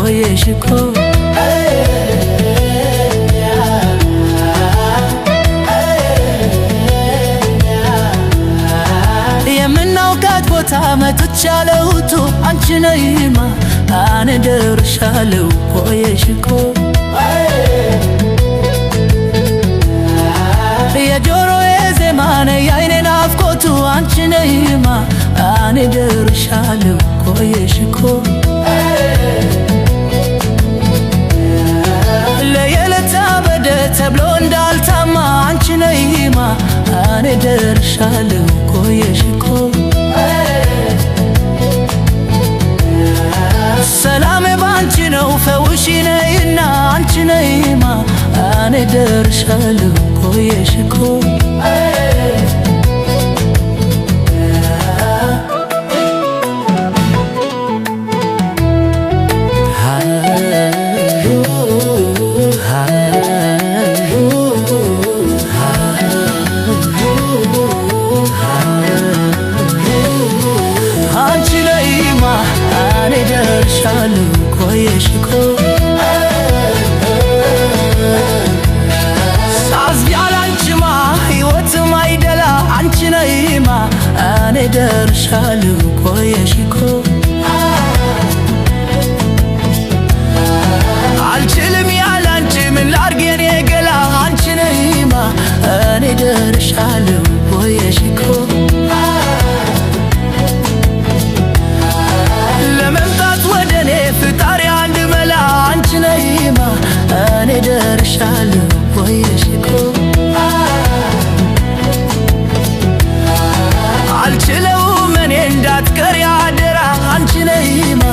ቆየሽ እኮ የምናውቃት ቦታ መጥቻለሁቱ አንቺ ነይማ አነ ደርሻለሁ ቆየሽ እኮ የጆሮዬ ዜማ ነይ የዓይኔ ናፍቆቱ አንቺ ነይማ አነ ደርሻለሁ ቆየሽ እኮ ለየለታ በደ ተብሎ እንዳልታማ አንቺ ነይማ አነ ደርሻለሁ ቆየሽ እኮ ሰላሜ ባንቺ ነው ፈውሺ ነይና አንቺ ነይማ አነ ደርሻለሁ ቆየሽ እኮ አንቺ ነይማ አነ ደርሻለሁ ቆየሽ እኮ ሳዝን ያላንቺማ ሕይወትም አይደላ አንቺ ነይማ አነ ደርሻለሁ ቆየሽ እኮ አልችልም ያላንቺ ምን ላድርግ የኔ ገላ አንቺ ነይማ አነ ደርሻለሁ ቆየሽ እኮ ለመምጣት ወደኔ ፍጣሪ አንድ መላ አንቺ ነይማ አነ ደርሻለሁ ቆየሽ እኮ አልችለውም እኔ እንዳትቀሪ አደራ አንቺ ነይማ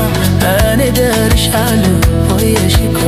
አነ ደርሻለሁ ቆየሽ እኮ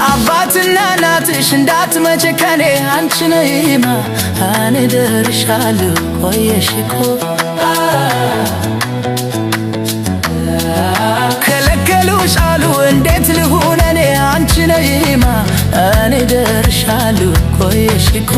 አባትና እናትሽ እንዳትመጪ ከኔ አንቺ ነይማ አነ ደርሻለሁ ቆየሽ እኮ ከለከሉሽ አሉ እንዴት ልሁን እኔ አንቺ ነይማ አነ ደርሻለሁ ቆየሽ እኮ